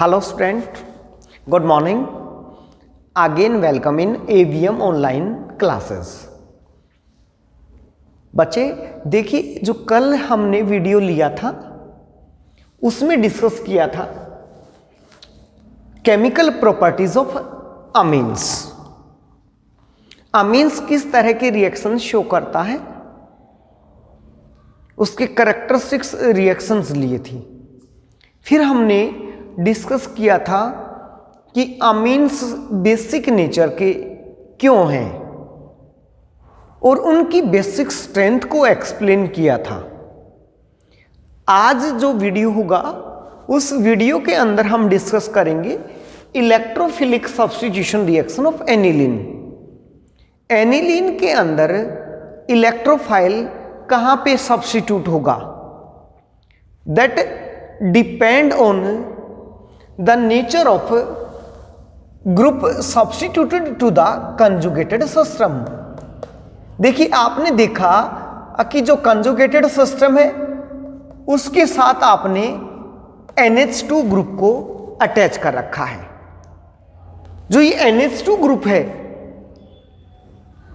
Hello student, good morning. Again welcome in AVM online classes. बच्चे देखिए, जो कल हमने वीडियो लिया था उसमें डिस्कस किया था chemical properties of amines. Amines किस तरह के रिएक्शन शो करता है, उसके कैरेक्टरिस्टिक्स रिएक्शंस लिए थी। फिर हमने डिस्कस किया था कि अमीन्स बेसिक नेचर के क्यों हैं और उनकी बेसिक स्ट्रेंथ को एक्सप्लेन किया था। आज जो वीडियो होगा उस वीडियो के अंदर हम डिस्कस करेंगे electrophilic substitution reaction of aniline. Aniline के अंदर इलेक्ट्रोफाइल कहां पे सब्स्टिट्यूट होगा, that depend on the nature of group substituted to the conjugated system. देखिए, आपने देखा कि जो कंजुगेटेड सिस्टम है उसके साथ आपने NH2 ग्रुप को अटैच कर रखा है। जो ये NH2 ग्रुप है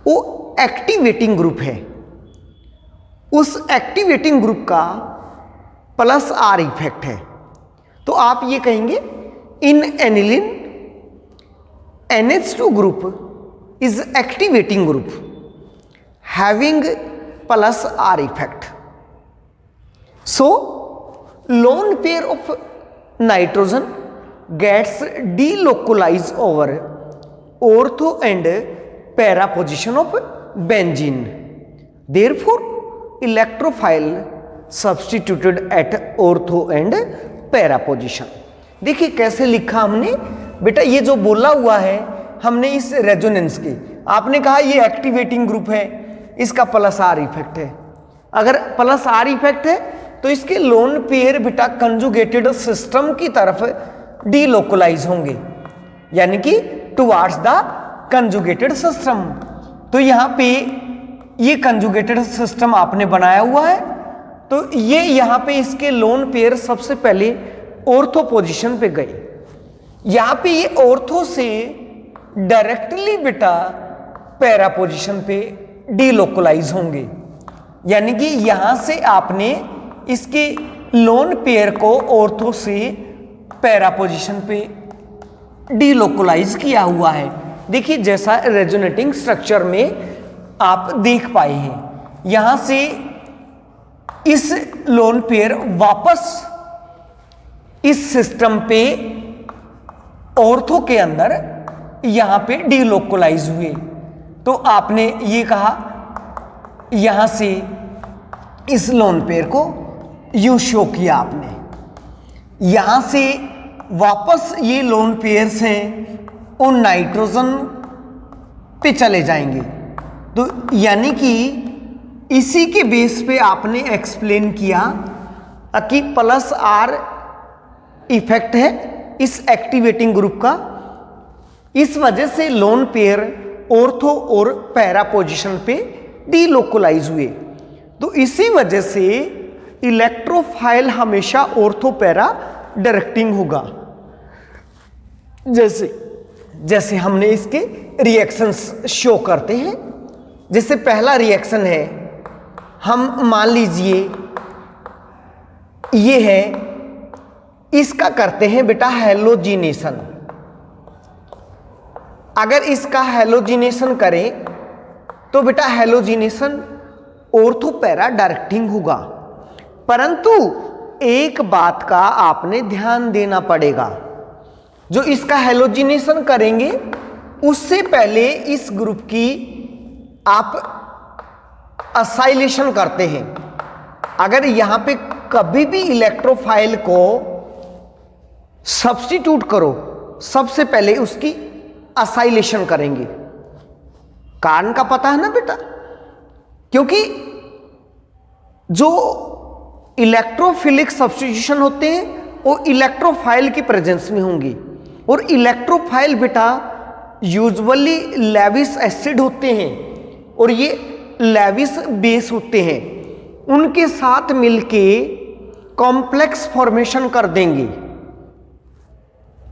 वो एक्टिवेटिंग ग्रुप है। उस एक्टिवेटिंग ग्रुप का प्लस R इफेक्ट है। तो आप ये कहेंगे इन aniline NH2 group is activating group having plus R effect. So lone pair of nitrogen gets delocalized over ortho and para position of benzene. Therefore electrophile substituted at ortho and para position. देखिए कैसे लिखा हमने बेटा, ये जो बोला हुआ है हमने इस रेजोनेंस के, आपने कहा ये एक्टिवेटिंग ग्रुप है, इसका प्लस आर इफेक्ट है। अगर प्लस आर इफेक्ट है तो इसके लोन पेयर बेटा कंजुगेटेड सिस्टम की तरफ डीलोकलाइज होंगे, यानी कि टुवार्ड्स द कंजुगेटेड सिस्टम। तो यहाँ पे ये कंजुगेटेड सिस्टम आपने बनाया हुआ है, तो ये यहाँ पे इसके लोन पेयर सबसे पहले ऑर्थो पोजीशन पे गए। यहां पे ये ऑर्थो से डायरेक्टली बेटा पैरा पोजीशन पे डीलोकलाइज होंगे, यानी कि यहां से आपने इसके लोन पेयर को ऑर्थो से पैरा पोजीशन पे डीलोकलाइज किया हुआ है। देखिए जैसा रेजोनेटिंग स्ट्रक्चर में आप देख पाए हैं, यहां से इस लोन पेयर वापस इस सिस्टम पे ऑर्थो के अंदर यहां पे डीलोकलाइज हुए। तो आपने ये कहा यहां से इस लोन पेयर को यूं शो किया आपने, यहां से वापस ये लोन पेयर्स हैं उन नाइट्रोजन पे चले जाएंगे। तो यानी कि इसी के बेस पे आपने एक्सप्लेन किया कि प्लस आर इफेक्ट है इस एक्टिवेटिंग ग्रुप का, इस वजह से लोन पेयर ऑर्थो और पैरा पोजीशन पे डीलोकलाइज हुए। तो इसी वजह से इलेक्ट्रोफाइल हमेशा ऑर्थो पैरा डायरेक्टिंग होगा। जैसे हमने इसके रिएक्शंस शो करते हैं। जैसे पहला रिएक्शन है, हम मान लीजिए ये है, इसका करते हैं बेटा हैलोजिनेशन। अगर इसका हैलोजिनेशन करें तो बेटा हैलोजिनेशन ऑर्थो पैरा डायरेक्टिंग होगा। परंतु एक बात का आपने ध्यान देना पड़ेगा, जो इसका हैलोजिनेशन करेंगे उससे पहले इस ग्रुप की आप असाइलेशन करते हैं। अगर यहां पे कभी भी इलेक्ट्रोफाइल को सब्स्टिट्यूट करो, सबसे पहले उसकी असाइलेशन करेंगे। कारण का पता है ना बेटा, क्योंकि जो इलेक्ट्रोफिलिक सब्स्टिट्यूशन होते हैं वो इलेक्ट्रोफाइल की प्रेजेंस में होंगी, और इलेक्ट्रोफाइल बेटा यूजुअली लेविस एसिड होते हैं और ये लेविस बेस होते हैं, उनके साथ मिलके कॉम्प्लेक्स फॉर्मेशन कर देंगे।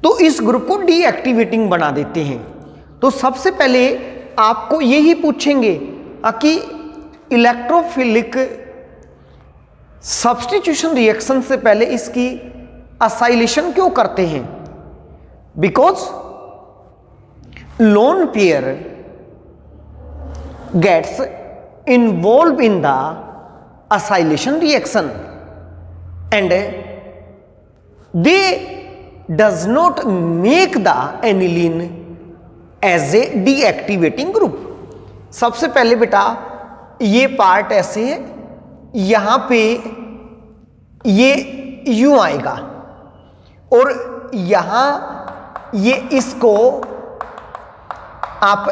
तो इस ग्रुप को डीएक्टिवेटिंग बना देते हैं। तो सबसे पहले आपको यही पूछेंगे कि इलेक्ट्रोफिलिक सब्स्टिट्यूशन रिएक्शन से पहले इसकी असाइलेशन क्यों करते हैं? Because lone pair gets involve in the acylation reaction and they does not make the aniline as a deactivating group. सबसे पहले बेटा ये पार्ट ऐसे है, यहां पे ये यूं आएगा और यहां ये इसको आप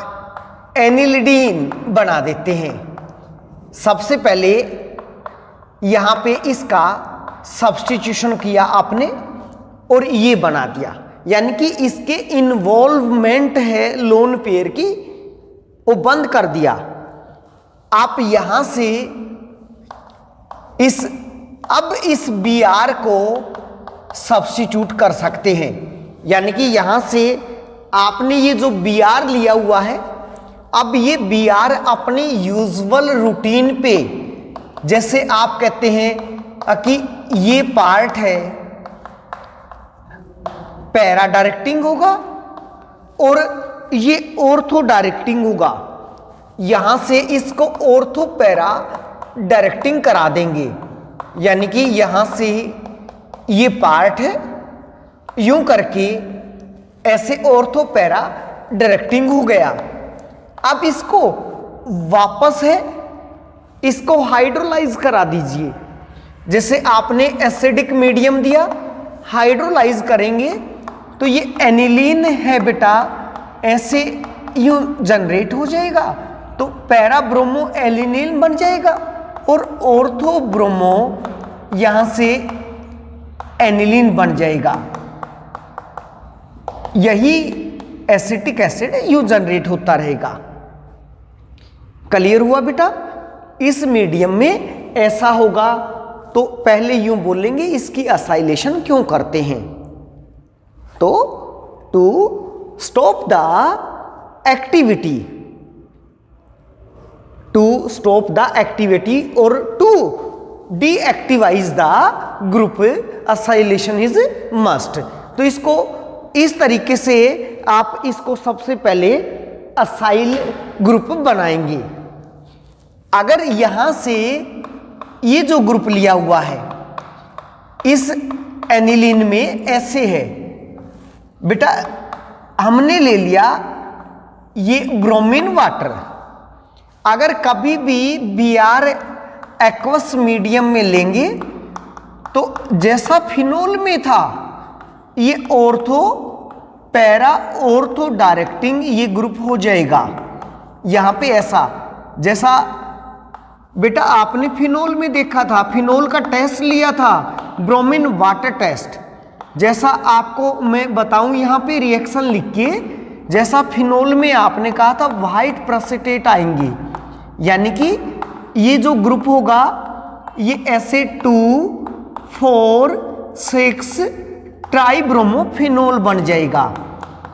एनिलिडीन बना देते हैं। सबसे पहले यहां पे इसका सब्स्टिट्यूशन किया आपने और ये बना दिया, यानी कि इसके इन्वॉल्वमेंट है लोन पेयर की, वो बंद कर दिया। आप यहां से अब इस बी आर को सब्स्टिट्यूट कर सकते हैं, यानी कि यहां से आपने ये जो बी आर लिया हुआ है, अब ये बी आर अपनी यूजुअल रूटीन पे, जैसे आप कहते हैं कि ये पार्ट है पैरा डायरेक्टिंग होगा और ये ऑर्थो डायरेक्टिंग होगा, यहां से इसको ऑर्थो पैरा डायरेक्टिंग करा देंगे, यानी कि यहां से ये पार्ट है, यूं करके ऐसे ऑर्थो पैरा डायरेक्टिंग हो गया। अब इसको वापस है, इसको हाइड्रोलाइज करा दीजिए। जैसे आपने एसिडिक मीडियम दिया, हाइड्रोलाइज करेंगे तो ये एनिलीन है बेटा, ऐसे यूं जनरेट हो जाएगा, तो पैरा ब्रोमो एलिनिल बन जाएगा और ऑर्थो ब्रोमो यहां से एनिलीन बन जाएगा। यही एसिटिक एसिड यूं जनरेट होता रहेगा। क्लियर हुआ बेटा? इस मीडियम में ऐसा होगा, तो पहले यूं बोलेंगे इसकी असाइलेशन क्यों करते हैं? तो to stop the activity, to stop the activity और to deactivise the group acylation is must. तो इसको इस तरीके से आप इसको सबसे पहले असाइल ग्रुप बनाएंगे। अगर यहां से ये जो ग्रुप लिया हुआ है इस एनिलीन में ऐसे है बेटा, हमने ले लिया ये ब्रोमीन वाटर। अगर कभी भी बी आर एक्वस मीडियम में लेंगे तो जैसा फिनोल में था, ये ऑर्थो पैरा ऑर्थो डायरेक्टिंग ये ग्रुप हो जाएगा। यहां पे ऐसा जैसा बेटा आपने फिनोल में देखा था, फिनोल का टेस्ट लिया था, ब्रोमीन वाटर टेस्ट, जैसा आपको मैं बताऊं यहां पे रिएक्शन लिख के, जैसा फिनोल में आपने कहा था व्हाइट प्रेसिपिटेट आएंगे, यानी कि ये जो ग्रुप होगा ये ऐसे 2,4,6 ट्राइब्रोमोफिनोल बन जाएगा।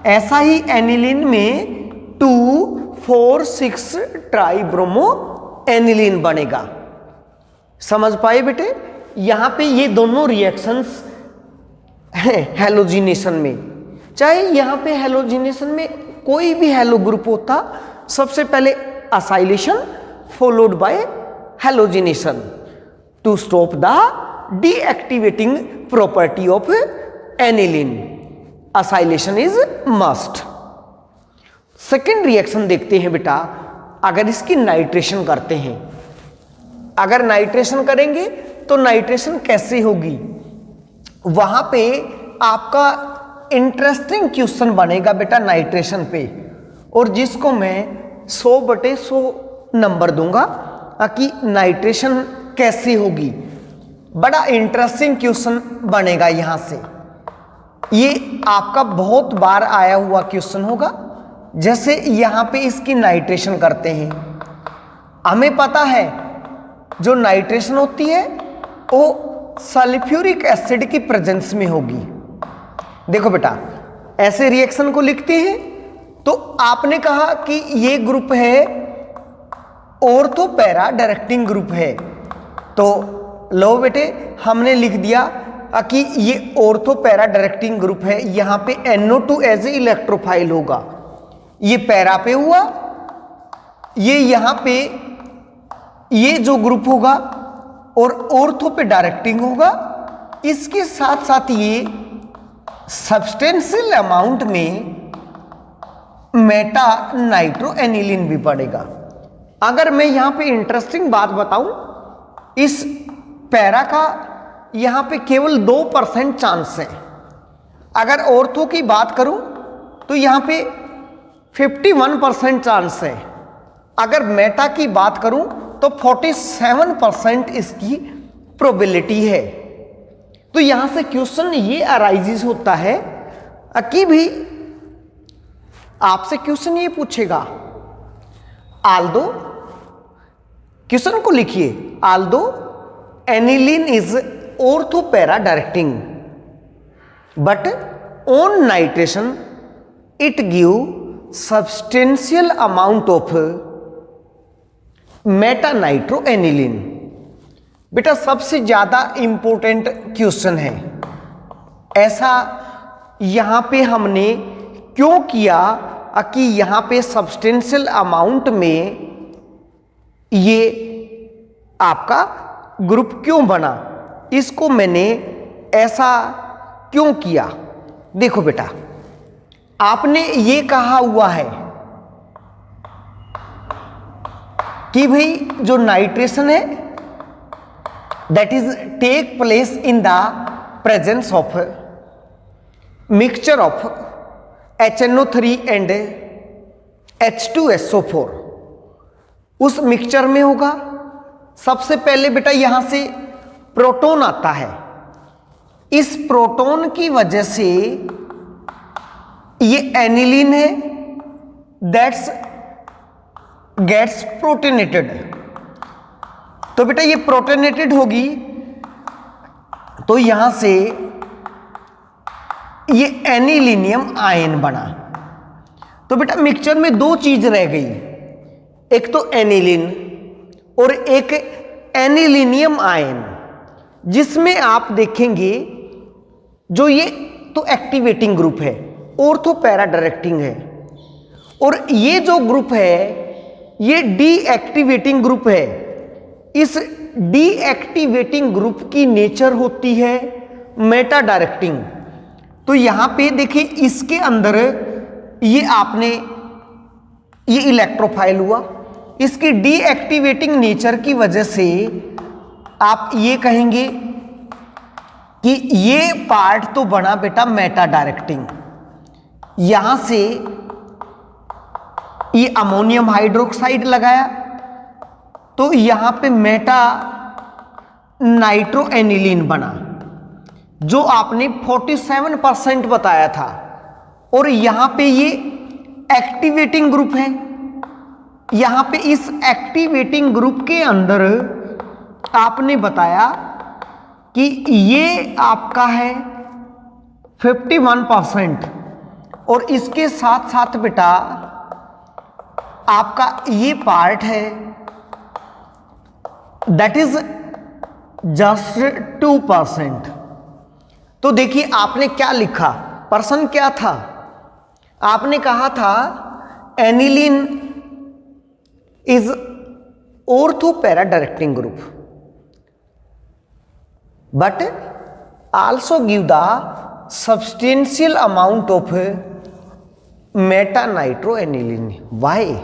ऐसा ही एनिलीन में 2,4,6 ट्राइब्रोमो एनिलीन बनेगा। समझ पाए बेटे? यहां पे ये दोनों रिएक्शंस हैं हैलोजिनेशन में। चाहे यहां पे हैलोजिनेशन में कोई भी हैलो ग्रुप होता, सबसे पहले acylation followed by halogenation to stop the deactivating property of aniline. Acylation is must. Second reaction देखते हैं बेटा, अगर इसकी नाइट्रेशन करते हैं। अगर नाइट्रेशन करेंगे तो नाइट्रेशन कैसे होगी, वहां पे आपका इंटरेस्टिंग क्वेश्चन बनेगा बेटा नाइट्रेशन पे, और जिसको मैं 100/100 नंबर दूंगा कि नाइट्रेशन कैसे होगी। बड़ा इंटरेस्टिंग क्वेश्चन बनेगा यहां से। ये आपका बहुत बार आया हुआ क्वेश्चन होगा। जैसे यहां पे इसकी नाइट्रेशन करते हैं, हमें पता है जो नाइट्रेशन होती है वो सल्फ्यूरिक एसिड की प्रेजेंस में होगी। देखो बेटा, ऐसे रिएक्शन को लिखते हैं। तो आपने कहा कि ये ग्रुप है ऑर्थो पैरा डायरेक्टिंग ग्रुप है, तो लो बेटे हमने लिख दिया कि ये ऑर्थो पैरा डायरेक्टिंग ग्रुप है। यहां पे NO2 एज ए इलेक्ट्रोफाइल होगा, ये पैरा पे हुआ, ये यहां पे ये जो ग्रुप होगा और ऑर्थो पे डायरेक्टिंग होगा। इसके साथ साथ ये सब्सटेंशियल अमाउंट में मेटा नाइट्रो एनिलीन भी पड़ेगा। अगर मैं यहां पे इंटरेस्टिंग बात बताऊं, इस पैरा का यहां पे केवल 2% चांस है। अगर ऑर्थो की बात करूं तो यहां पे 51% चांस है। अगर मेटा की बात करूं तो 47% इसकी प्रोबेबिलिटी है। तो यहां से क्वेश्चन ये अराइजेस होता है कि भी आपसे क्वेश्चन ये पूछेगा, आल्दो, क्वेश्चन को लिखिए, Aldous aniline is ortho para directing but on nitration it give substantial amount of meta nitro aniline. बेटा सबसे ज्यादा इंपॉर्टेंट क्वेश्चन है, ऐसा यहां पे हमने क्यों किया कि यहां पे सब्सटेंशियल अमाउंट में ये आपका ग्रुप क्यों बना, इसको मैंने ऐसा क्यों किया। देखो बेटा, आपने ये कहा हुआ है कि भाई जो नाइट्रेशन है that is take place in the presence of mixture of HNO3 and H2SO4। उस मिक्सचर में होगा, सबसे पहले बेटा यहां से प्रोटॉन आता है, इस प्रोटॉन की वजह से ये एनिलीन है दैट्स गेट्स प्रोटोनेटेड। तो बेटा ये प्रोटोनेटेड होगी तो यहां से ये एनिलीनियम आयन बना। तो बेटा मिक्सचर में दो चीज रह गई, एक तो एनिलीन और एक एनिलीनियम आयन, जिसमें आप देखेंगे जो ये तो एक्टिवेटिंग ग्रुप है, ऑर्थो पैरा डायरेक्टिंग है, और ये जो ग्रुप है ये डीएक्टिवेटिंग ग्रुप है। इस डीएक्टिवेटिंग ग्रुप की नेचर होती है मेटा डायरेक्टिंग। तो यहां पे देखिए इसके अंदर ये आपने ये इलेक्ट्रोफाइल हुआ, इसकी डीएक्टिवेटिंग नेचर की वजह से आप ये कहेंगे कि ये पार्ट तो बना बेटा मेटा डायरेक्टिंग। यहां से ये अमोनियम हाइड्रोक्साइड लगाया तो यहां पे मेटा नाइट्रो एनिलीन बना, जो आपने 47% बताया था, और यहां पे ये एक्टिवेटिंग ग्रुप है। यहां पे इस एक्टिवेटिंग ग्रुप के अंदर आपने बताया कि ये आपका है 51%, और इसके साथ साथ बेटा आपका ये पार्ट है दैट इज जस्ट 2%। तो देखिए आपने क्या लिखा, पर्सन क्या था, आपने कहा था aniline is ortho para directing group but also give the substantial amount of meta nitro aniline. Why?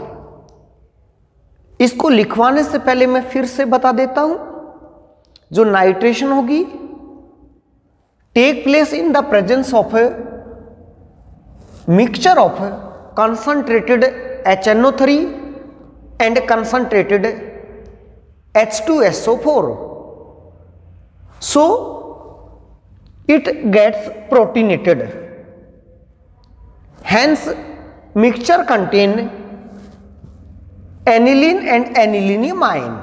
इसको लिखवाने से पहले मैं फिर से बता देता हूं, जो नाइट्रेशन होगी take place in the presence of mixture of concentrated HNO3 and concentrated H2SO4, so it gets protonated, hence mixture contain aniline and anilinium ion,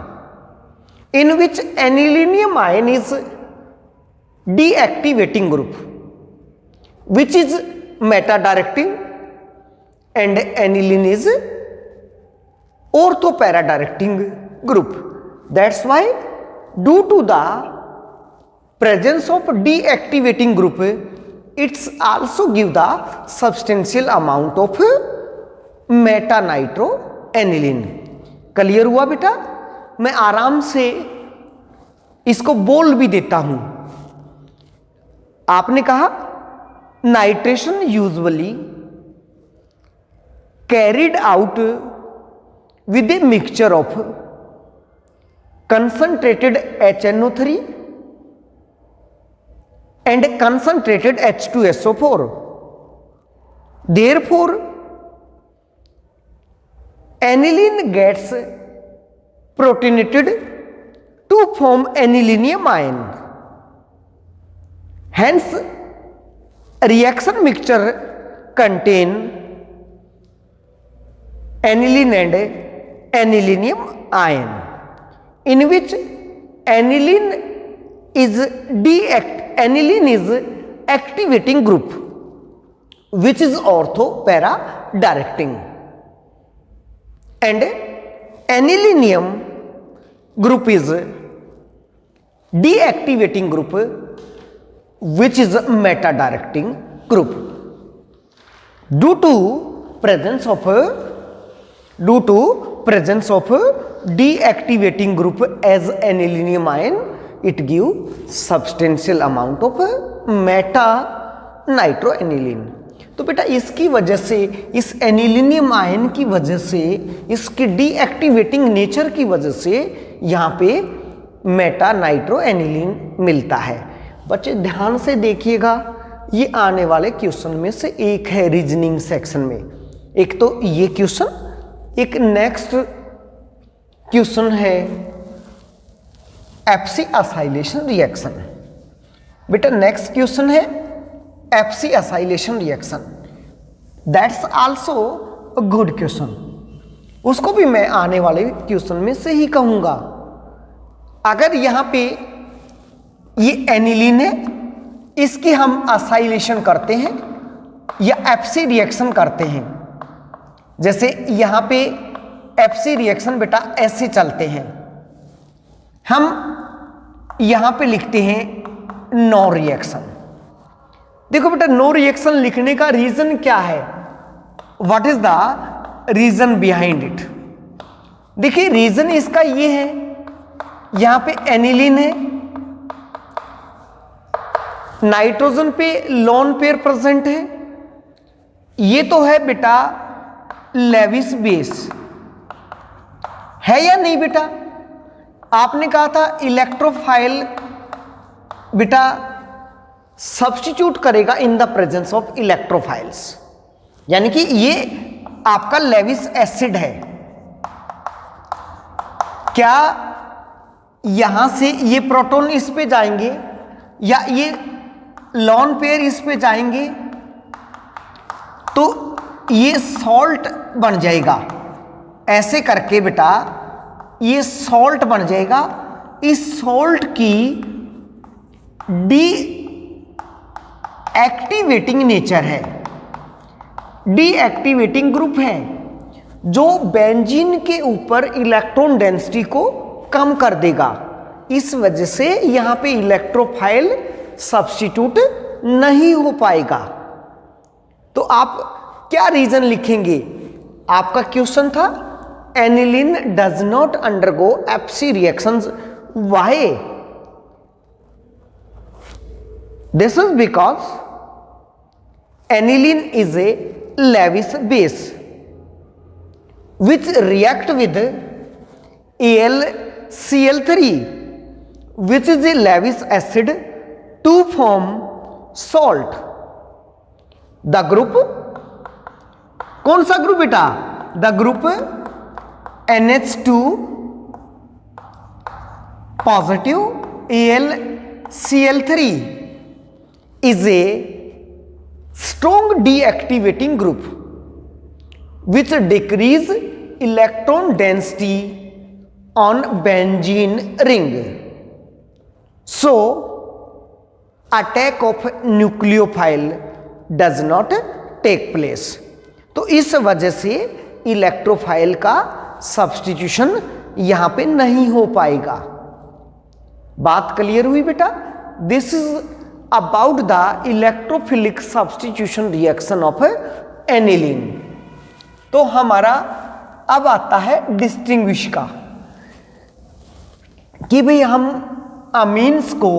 in which anilinium ion is deactivating group which is meta directing and aniline is ortho para directing group. That's why due to the presence of deactivating group, it's also give the substantial amount of meta nitroaniline. Clear हुआ बेटा? मैं आराम से इसको बोल भी देता हूं. आपने कहा nitration usually carried out with a mixture of concentrated HNO3 and concentrated H2SO4. Therefore, aniline gets protonated to form anilinium ion. Hence, reaction mixture contain aniline and anilinium ion, in which aniline is activating group, which is ortho para directing, and anilinium group is deactivating group, which is meta directing group. Due to presence of deactivating group as anilinium ion, it give substantial amount of meta nitroaniline. तो बेटा इसकी वजह से, इस anilinium ion की वजह से, इसके डीएक्टिवेटिंग नेचर की वजह से यहाँ पे मेटा नाइट्रोएनिलीन मिलता है. बच्चे ध्यान से देखिएगा, ये आने वाले क्वेश्चन में से एक है रीजनिंग सेक्शन में. एक तो ये क्वेश्चन, एक नेक्स्ट क्वेश्चन है एफसी असाइलेशन रिएक्शन. बेटा नेक्स्ट क्वेश्चन है FC acylation reaction. That's also a good question. उसको भी मैं आने वाले क्वेश्चन में से ही कहूंगा. अगर यहां पे ये एनिलीन है, इसकी हम असाइलेशन करते हैं या एफसी रिएक्शन करते हैं. जैसे यहां पे एफसी रिएक्शन बेटा ऐसे चलते हैं, हम यहां पे लिखते हैं नो रिएक्शन. देखो बेटा नो रिएक्शन लिखने का रीजन क्या है? What is the reason behind it? देखिए रीजन इसका ये है, यहां पे एनिलीन है, नाइट्रोजन पे लोन पेयर प्रेजेंट है. ये तो है बेटा लेविस बेस, है या नहीं बेटा? आपने कहा था इलेक्ट्रोफाइल बेटा सब्स्टिट्यूट करेगा इन द प्रेजेंस ऑफ इलेक्ट्रोफाइल्स, यानी कि ये आपका लेविस एसिड है. क्या यहां से ये प्रोटॉन इस पे जाएंगे या ये लॉन पेयर इस पे जाएंगे तो ये सॉल्ट बन जाएगा. ऐसे करके बेटा ये सॉल्ट बन जाएगा. इस सॉल्ट की डी एक्टिवेटिंग नेचर है, डीएक्टिवेटिंग ग्रुप है, जो बेंजीन के ऊपर इलेक्ट्रॉन डेंसिटी को कम कर देगा. इस वजह से यहां पे इलेक्ट्रोफाइल सब्स्टिट्यूट नहीं हो पाएगा. तो आप क्या रीजन लिखेंगे? आपका क्वेश्चन था aniline does not undergo FC reactions. Why? This is because aniline is a Lewis base which react with AlCl3, which is a Lewis acid, to form salt. The group, कौन सा group बेटा? The group NH2 positive AlCl3 is a strong deactivating group which decrease electron density on benzene ring. So attack of nucleophile does not take place. तो इस वजह से electrophile का substitution यहां पे नहीं हो पाएगा। बात क्लियर हुई बेटा? This is about the electrophilic substitution reaction of aniline. तो हमारा अब आता है डिस्टिंग्विश का, कि भाई हम अमीन्स को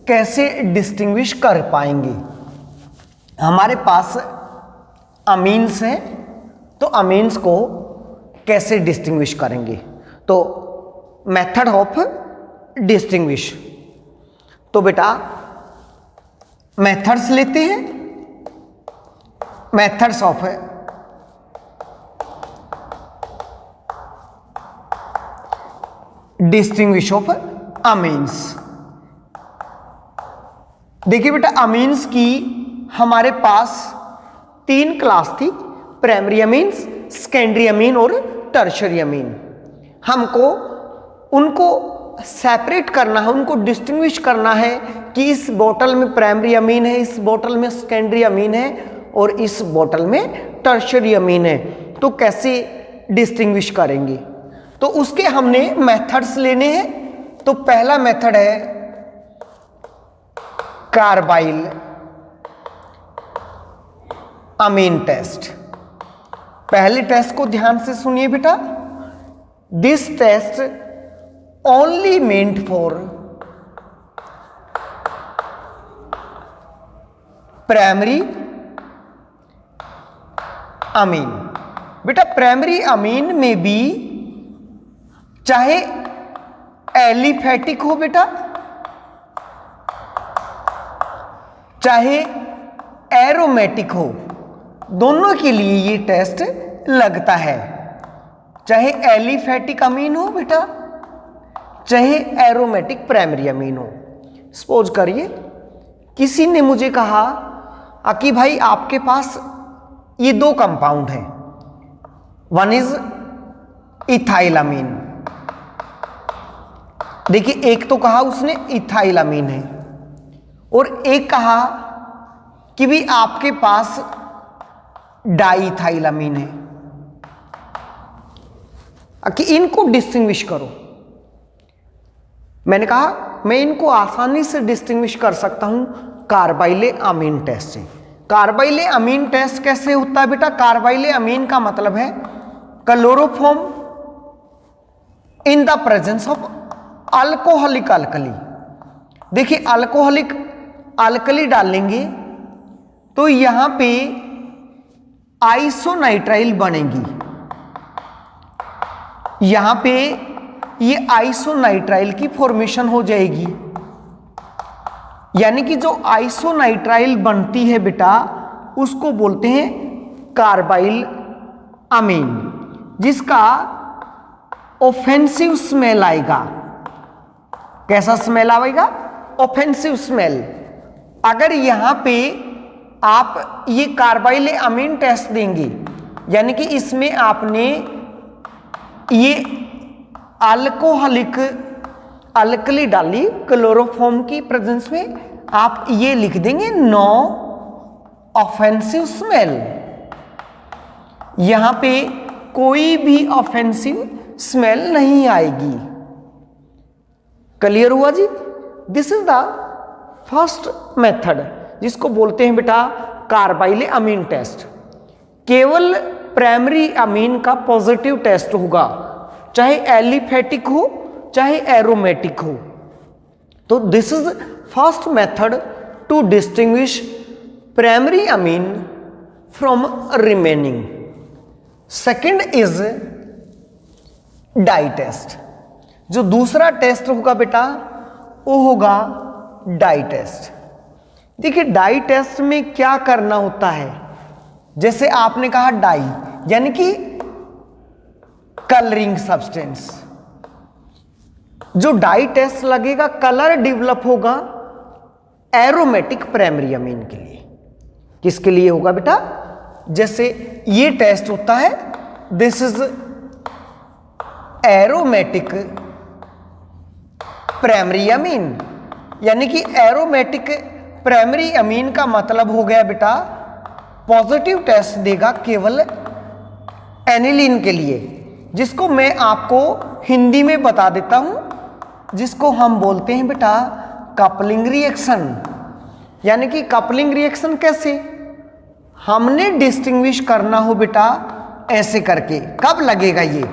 कैसे डिस्टिंग्विश कर पाएंगे। हमारे पास अमीन्स हैं, तो अमीन्स को कैसे डिस्टिंग्विश करेंगे। तो मेथड ऑफ डिस्टिंग्विश, तो बेटा मेथड्स लेते हैं। Methods of distinguish of amines. देखिए बेटा, अमीन्स की हमारे पास 3 क्लास थी, प्राइमरी अमीन्स, सेकेंडरी अमीन और टर्शियरी अमीन। हमको उनको सेपरेट करना है, उनको डिस्टिंग्विश करना है कि इस बोतल में प्राइमरी अमीन है, इस बोतल में सेकेंडरी अमीन है और इस बोतल में टर्शियरी अमीन है। तो कैसे डिस्टिंग्विश करेंगे? तो उसके हमने मेथड्स लेने हैं। तो पहला मेथड है कार्बाइल अमीन टेस्ट। पहले टेस्ट को ध्यान से सुनिए बेटा। This test only meant for primary amine. बेटा प्राइमरी अमीन में भी चाहे एलिफेटिक हो बेटा, चाहे एरोमेटिक हो, दोनों के लिए ये टेस्ट लगता है। चाहे एलिफेटिक अमीन हो बेटा, चाहे एरोमेटिक प्राइमरी अमीन हो। सपोज करिए किसी ने मुझे कहा कि भाई आपके पास ये 2 कंपाउंड हैं, वन इज इथाइल अमीन। देखिए एक तो कहा उसने इथाइल अमीन है, और एक कहा कि भी आपके पास डाइथाइल अमीन है, कि इनको डिस्टिंग्विश करो। मैंने कहा मैं इनको आसानी से डिस्टिंग्विश कर सकता हूं कार्बाइले अमीन टेस्ट से। कार्बाइले अमीन टेस्ट कैसे होता है बेटा? कार्बाइले अमीन का मतलब है chloroform in the presence of alcoholic alkali. देखिए अल्कोहलिक अल्कली डालेंगे तो यहां पे आइसोनाइट्राइल बनेगी। यहां पे ये आइसोनाइट्राइल की फॉर्मेशन हो जाएगी, यानी कि जो आइसोनाइट्राइल बनती है बेटा उसको बोलते हैं कार्बाइल अमीन, जिसका ऑफेंसिव स्मेल आएगा। कैसा स्मेल आएगा? Offensive smell. अगर यहां पे आप ये कार्बाइल अमीन टेस्ट देंगे, यानी कि इसमें आपने ये अल्कोहलिक अल्कली डाली क्लोरोफॉर्म की प्रेजेंस में, आप ये लिख देंगे नो ऑफेंसिव स्मेल। यहां पे कोई भी ऑफेंसिव स्मेल नहीं आएगी। क्लियर हुआ जी? This is the first method, जिसको बोलते हैं बेटा कार्बाइल अमीन टेस्ट। केवल प्राइमरी अमीन का पॉजिटिव टेस्ट होगा, चाहे एलिफेटिक हो चाहे एरोमेटिक हो। तो this is first method to distinguish primary amine from remaining. Second is dye test. जो दूसरा टेस्ट होगा बेटा वो होगा डाई टेस्ट। देखिए डाई टेस्ट में क्या करना होता है? जैसे आपने कहा डाई यानी कि कलरिंग सब्सटेंस। जो डाई टेस्ट लगेगा कलर डेवलप होगा एरोमेटिक प्राइमरी अमीन के लिए। किसके लिए होगा बेटा? जैसे ये टेस्ट होता है, this is aromatic primary amine, यानी कि एरोमेटिक प्राइमरी अमीन का मतलब हो गया बेटा पॉजिटिव टेस्ट देगा केवल एनिलीन के लिए, जिसको मैं आपको हिंदी में बता देता हूं, जिसको हम बोलते हैं बेटा कपलिंग रिएक्शन। यानी कि कपलिंग रिएक्शन कैसे हमने डिस्टिंग्विश करना हो बेटा, ऐसे करके कब लगेगा ये,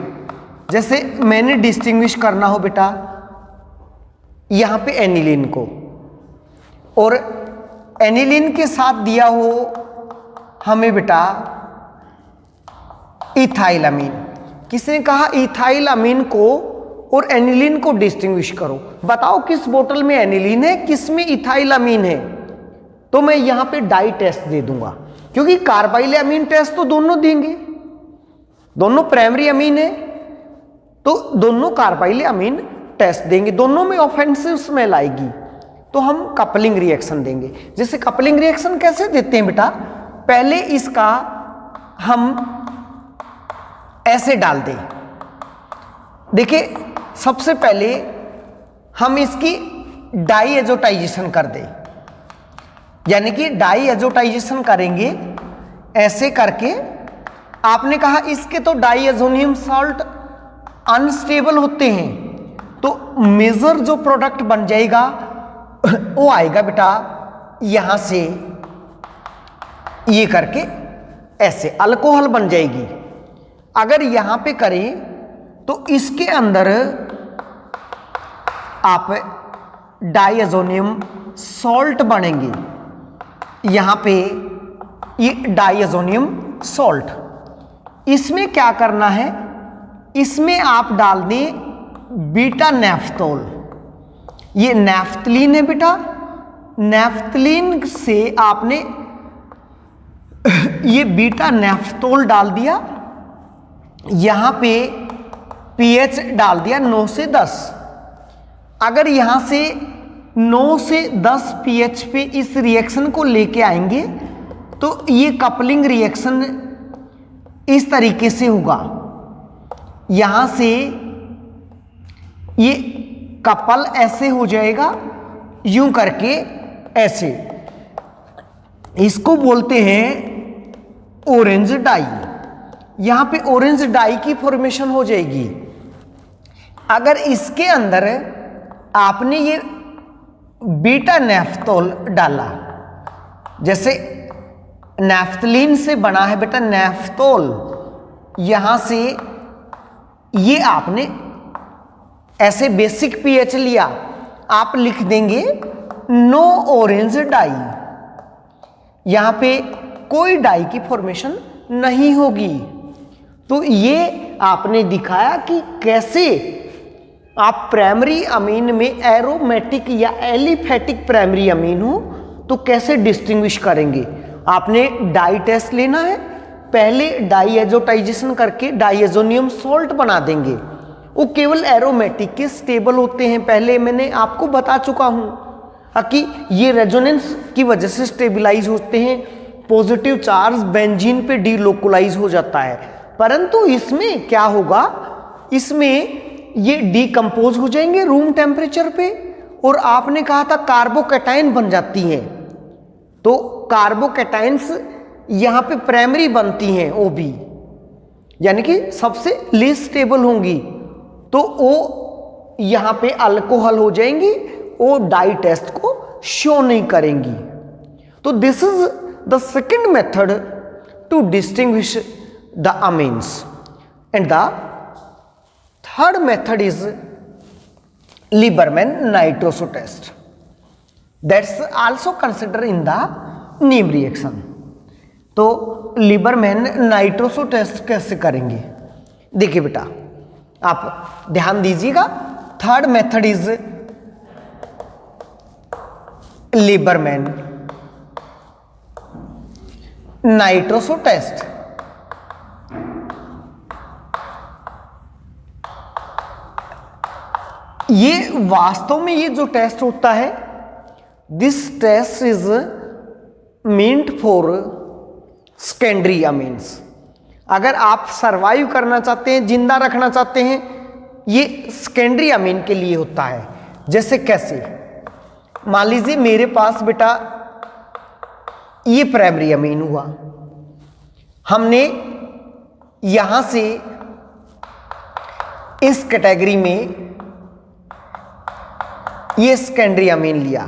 जैसे मैंने डिस्टिंग्विश करना हो बेटा यहां पे एनिलीन को, और एनिलीन के साथ दिया हो हमें बेटा इथाइल अमीन। किसने कहा इथाइल अमीन को और एनिलीन को डिस्टिंग्विश करो, बताओ किस बोतल में एनिलीन है, किस में इथाइल अमीन है। तो मैं यहां पे डाई टेस्ट दे दूंगा, क्योंकि कार्बाइल अमीन टेस्ट तो दोनों देंगे, दोनों प्राइमरी अमीन है तो दोनों कार्बाइल अमीन टेस्ट देंगे, दोनों में ऑफेंसिव स्मेल आएगी, तो हम कपलिंग रिएक्शन देंगे। जैसे कपलिंग रिएक्शन कैसे देते हैं बेटा, पहले इसका हम ऐसे डाल दें। देखिए सबसे पहले हम इसकी डाई एजोटाइजेशन कर दें, यानी कि डाई एजोटाइजेशन करेंगे ऐसे करके। आपने कहा इसके तो डाई एजोनियम सॉल्ट अनस्टेबल होते हैं, तो मेजर जो प्रोडक्ट बन जाएगा वो आएगा बेटा यहां से ये करके ऐसे अल्कोहल बन जाएगी। अगर यहां पे करें तो इसके अंदर आप डाइएजोनियम सॉल्ट बनेंगे, यहां पे ये डाइएजोनियम सॉल्ट। इसमें क्या करना है, इसमें आप डाल दें बीटा नेफ्थोल। ये नेफ्थलीन है बेटा, नेफ्थलीन से आपने ये बीटा नेफ्थोल डाल दिया, यहां पे पीएच डाल दिया 9 से 10। अगर यहां से 9 से 10 पीएच पे इस रिएक्शन को लेके आएंगे तो ये कपलिंग रिएक्शन इस तरीके से होगा, यहां से ये कपल ऐसे हो जाएगा यूं करके ऐसे, इसको बोलते हैं ऑरेंज डाई। यहां पे ऑरेंज डाई की फॉर्मेशन हो जाएगी। अगर इसके अंदर आपने ये बीटा नेफ्थोल डाला, जैसे नेफ्थलीन से बना है बेटा नेफ्थोल, यहां से ये आपने ऐसे बेसिक पीएच लिया, आप लिख देंगे नो ऑरेंज डाई, यहां पे कोई डाई की फॉर्मेशन नहीं होगी। तो ये आपने दिखाया कि कैसे आप प्राइमरी अमीन में एरोमेटिक या एलिफेटिक प्राइमरी अमीन हो तो कैसे डिस्टिंग्विश करेंगे। आपने डाई टेस्ट लेना है, पहले डाई एजोटाइजेशन करके डाइएजोनियम सॉल्ट बना देंगे, वो केवल एरोमेटिक के स्टेबल होते हैं, पहले मैंने आपको बता चुका हूं कि ये रेजोनेंस की वजह से स्टेबलाइज होते हैं, पॉजिटिव चार्ज बेंजीन पे डीलोकलाइज हो जाता है। परंतु इसमें क्या होगा, इसमें ये डीकंपोज हो जाएंगे रूम टेम्परेचर पे, और आपने कहा था कार्बोकैटायन बन जाती हैं, तो कार्बोकैटायंस यहां पे प्राइमरी बनती हैं ओ बी, यानी कि सबसे लीस्ट स्टेबल होंगी, तो वो यहां पे अल्कोहल हो जाएंगी, वो डाई टेस्ट को शो नहीं करेंगी। तो this is the second method to distinguish the amines, and the third method is Lieberman nitroso test, that's also considered in the neem reaction। तो लीबरमैन नाइट्रोसो टेस्ट कैसे करेंगे, देखिए बेटा आप ध्यान दीजिएगा। Third method is Liebermann nitroso test. ये वास्तव में ये जो टेस्ट होता है, this test is meant for secondary amines. अगर आप सरवाइव करना चाहते हैं, जिंदा रखना चाहते हैं, ये सेकेंडरी अमीन के लिए होता है। जैसे कैसे, मान लीजिए मेरे पास बेटा ये प्राइमरी अमीन हुआ। हमने यहां से इस कैटेगरी में ये सेकेंडरी अमीन लिया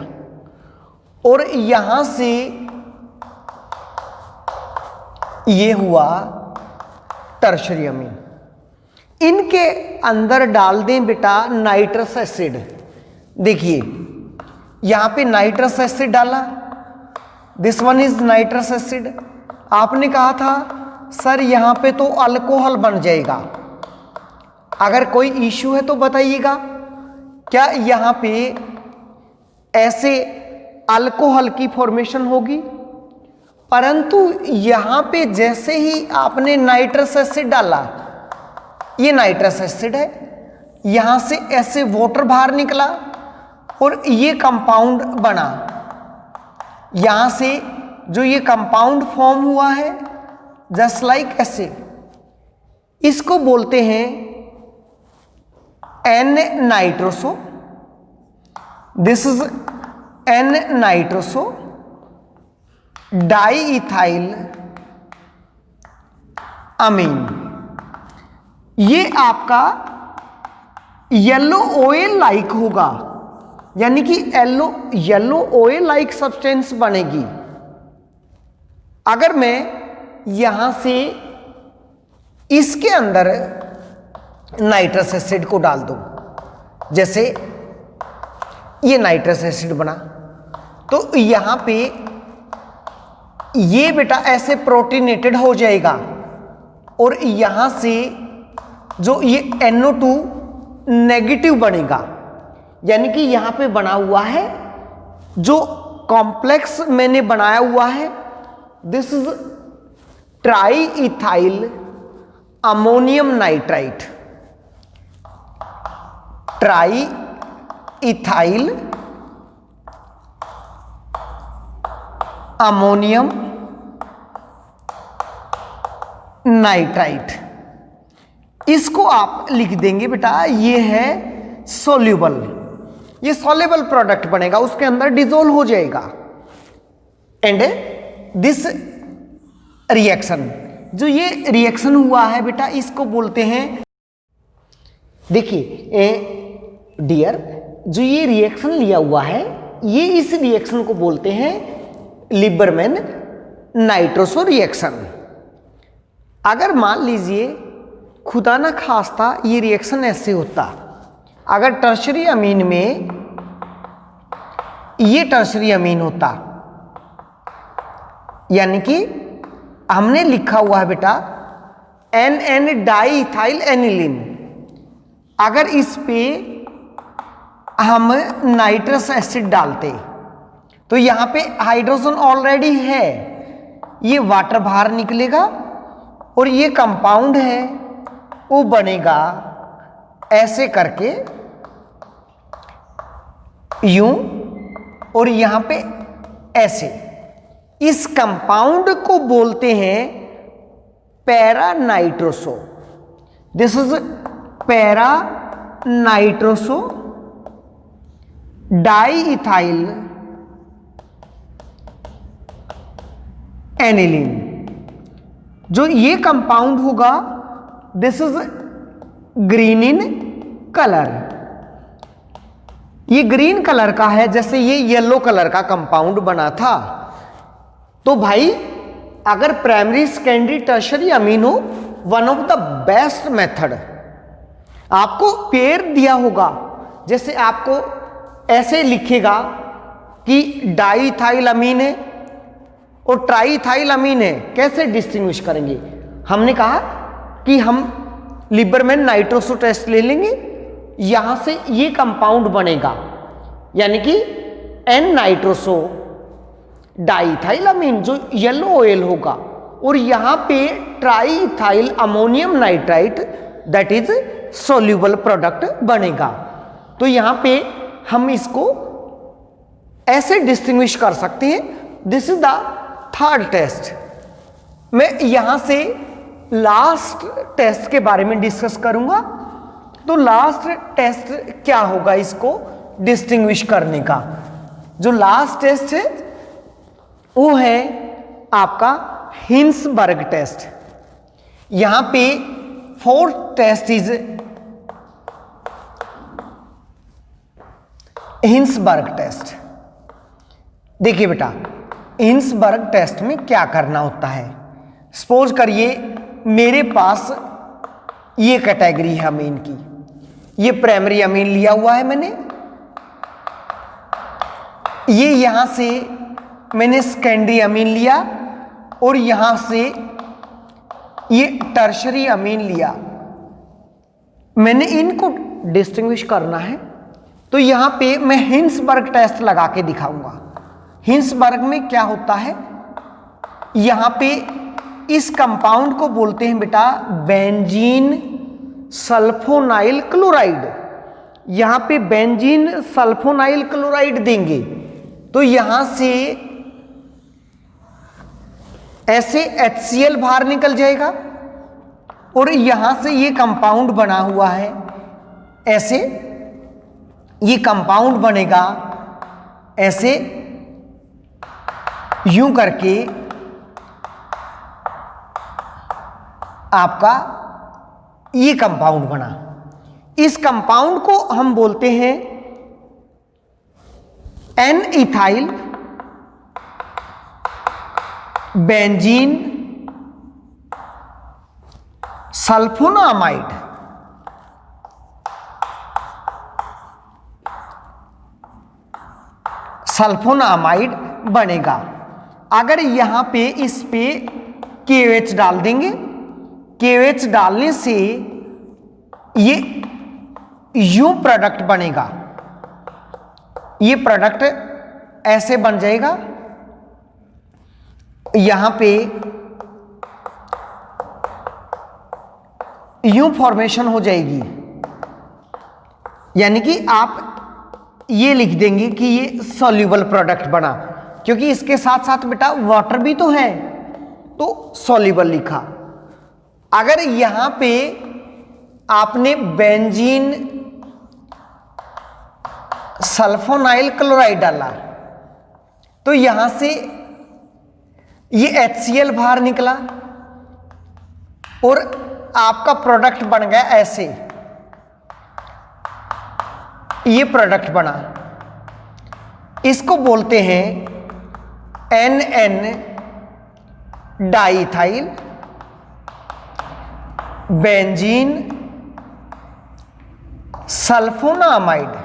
और यहां से ये हुआ टर्शरी अमीन। इनके अंदर डाल दें बेटा नाइट्रस एसिड। देखिए यहां पे नाइट्रस एसिड डाला, this one is nitrous acid. आपने कहा था सर यहां पे तो अल्कोहल बन जाएगा, अगर कोई इश्यू है तो बताइएगा। क्या यहां पे ऐसे अल्कोहल की फॉर्मेशन होगी? परंतु यहां पे जैसे ही आपने नाइट्रस एसिड डाला, ये नाइट्रस एसिड है, यहां से ऐसे वाटर बाहर निकला और ये कंपाउंड बना। यहां से जो ये कंपाउंड फॉर्म हुआ है जस्ट लाइक ऐसे, इसको बोलते हैं N nitroso. This is N nitroso diethyl amine. ये आपका येलो ऑयल लाइक होगा, यानी कि येलो ऑयल लाइक सब्सटेंस बनेगी। अगर मैं यहां से इसके अंदर नाइट्रस एसिड को डाल दूं, जैसे ये नाइट्रस एसिड बना, तो यहां पे ये बेटा ऐसे प्रोटीनेटेड हो जाएगा और यहां से जो ये NO2 नेगेटिव बनेगा, यानी कि यहां पे बना हुआ है जो कॉम्प्लेक्स मैंने बनाया हुआ है, this is triethyl ammonium nitrite. Triethyl ammonium nitrite, इसको आप लिख देंगे बेटा ये है सोल्यूबल। ये सॉल्युबल प्रोडक्ट बनेगा, उसके अंदर डिसॉल्व हो जाएगा। एंड दिस रिएक्शन, जो ये रिएक्शन हुआ है बेटा, इसको बोलते हैं, देखिए डियर, जो ये रिएक्शन लिया हुआ है, ये इस रिएक्शन को बोलते हैं लिबरमैन नाइट्रोसो रिएक्शन। अगर मान लीजिए खुदा ना खास्ता ये रिएक्शन ऐसे होता, अगर टर्शरी अमीन में ये टर्शरी अमीन होता, यानी कि हमने लिखा हुआ है बेटा NN डाईइथाइल एनिलीन, अगर इस पे हम नाइट्रस एसिड डालते तो यहां पे हाइड्रोजन ऑलरेडी है, ये वाटर बाहर निकलेगा और ये कंपाउंड है वो बनेगा ऐसे करके यूं, और यहां पे ऐसे। इस कंपाउंड को बोलते हैं para nitroso. This is para nitroso diethyl aniline. जो ये कंपाउंड होगा this is green in colour, ये ग्रीन कलर का है, जैसे ये येलो कलर का कंपाउंड बना था। तो भाई अगर प्राइमरी सेकेंडरी टर्शरी अमीन हो, one of the best method, आपको पेयर दिया होगा, जैसे आपको ऐसे लिखेगा कि डाईइथाइल अमीन है और ट्राईइथाइल अमीन है, कैसे डिस्टिंग्विश करेंगे? हमने कहा कि हम लिबरमैन नाइट्रोसो टेस्ट ले लेंगे, यहां से ये कंपाउंड बनेगा, यानी कि N नाइट्रोसो डाईइथाइल अमीन जो येलो ऑयल होगा, और यहां पे triethyl ammonium nitrite that is soluble product बनेगा। तो यहां पे हम इसको ऐसे डिस्टिंग्विश कर सकते हैं। This is the third test. मैं यहां से लास्ट टेस्ट के बारे में डिस्कस करूंगा। तो लास्ट टेस्ट क्या होगा इसको डिस्टिंग्विश करने का? जो लास्ट टेस्ट है वो है आपका हिंसबर्ग टेस्ट। यहां पे fourth test is Hinsberg test. देखिए बेटा, हिंसबर्ग टेस्ट में क्या करना होता है। सपोज करिए मेरे पास ये कैटेगरी है अमीन की, ये प्राइमरी अमीन लिया हुआ है मैंने, ये यहां से मैंने सेकेंडरी अमीन लिया और यहां से ये टर्शरी अमीन लिया। मैंने इनको डिस्टिंग्विश करना है, तो यहां पे मैं हिंसबर्ग टेस्ट लगा के दिखाऊंगा। हिंसबर्ग में क्या होता है, यहां पे इस कंपाउंड को बोलते हैं बेटा बेंजीन सल्फोनाइल क्लोराइड। यहां पे बेंजीन सल्फोनाइल क्लोराइड देंगे तो यहां से ऐसे HCl बाहर निकल जाएगा और यहां से ये कंपाउंड बना हुआ है, ऐसे ये कंपाउंड बनेगा, ऐसे यूं करके आपका ये कंपाउंड बना। इस कंपाउंड को हम बोलते हैं N ethyl benzene sulphonamide. Sulphonamide बनेगा। अगर यहां पे इस पे KOH डाल देंगे, KOH डालने से ये यूं प्रोडक्ट बनेगा, ये प्रोडक्ट ऐसे बन जाएगा। यहां पे यूं फॉर्मेशन हो जाएगी, यानी कि आप ये लिख देंगे कि ये सॉल्युबल प्रोडक्ट बना, क्योंकि इसके साथ साथ बेटा वाटर भी तो है, तो सॉल्युबल लिखा। अगर यहां पे आपने बेंजीन सल्फोनाइल क्लोराइड डाला तो यहां से ये HCl बाहर निकला और आपका प्रोडक्ट बन गया ऐसे, ये प्रोडक्ट बना। इसको बोलते हैं NN डाइथाइल बेंजीन सल्फोनामाइड।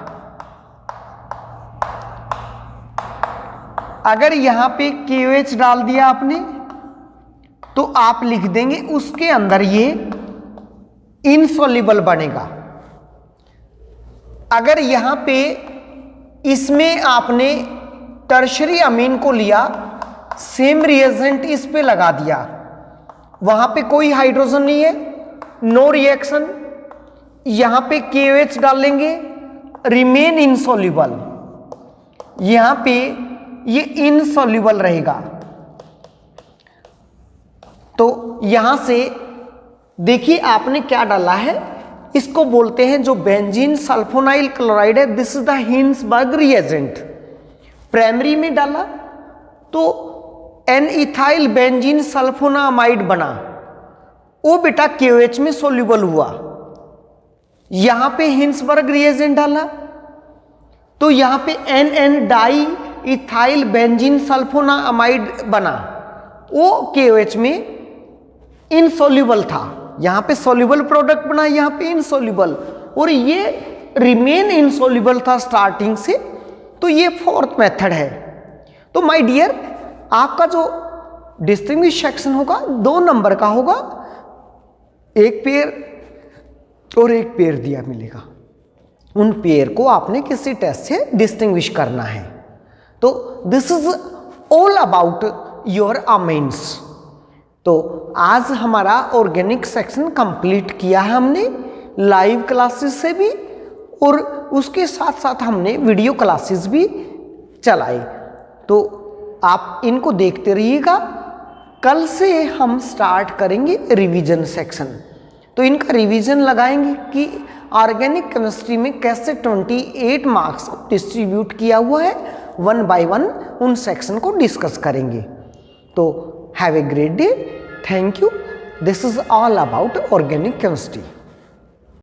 अगर यहां पे KOH डाल दिया आपने तो आप लिख देंगे उसके अंदर ये इनसॉल्युबल बनेगा। अगर यहां पे इसमें आपने टर्शरी अमीन को लिया, सेम रिएजेंट इस पे लगा दिया, वहां पे कोई हाइड्रोजन नहीं है, नो रिएक्शन, यहां पे KOH डालेंगे, रिमेन इनसॉल्युबल, यहां पे ये इनसॉल्युबल रहेगा। तो यहां से देखिए आपने क्या डाला है, इसको बोलते हैं जो बेंजीन सल्फोनाइल क्लोराइड है, this is the Hinsberg reagent. Primary में डाला तो एन इथाइल बेंजीन सल्फोनामाइड बना, वो बेटा KOH में सोल्यूबल हुआ। यहां पे हिंसबर्ग रिएजेंट डाला तो यहां पे NN di ethyl benzene sulphonamide बना, वो KOH में इनसॉल्युबल था, यहां पे सॉल्युबल प्रोडक्ट बना, यहां पे इनसॉल्युबल, और ये रिमेन इनसॉल्युबल था स्टार्टिंग से। तो ये फोर्थ मेथड है। तो माय डियर, आपका जो डिस्टिंग्विश सेक्शन होगा 2 नंबर का होगा, एक पेयर और एक पेयर दिया मिलेगा, उन पेयर को आपने किसी टेस्ट से डिस्टिंग्विश करना है। तो this is all about your amines. तो आज हमारा ऑर्गेनिक सेक्शन कंप्लीट किया है हमने, लाइव क्लासेस से भी और उसके साथ साथ हमने वीडियो क्लासेस भी चलाई। तो आप इनको देखते रहिएगा। कल से हम स्टार्ट करेंगे रिवीजन सेक्शन, तो इनका रिवीजन लगाएंगे कि ऑर्गेनिक केमिस्ट्री में कैसे 28 मार्क्स को डिस्ट्रीब्यूट किया हुआ है, 1 बाय 1 उन सेक्शन को डिस्कस करेंगे। तो Have a great day. Thank you. This is all about organic chemistry.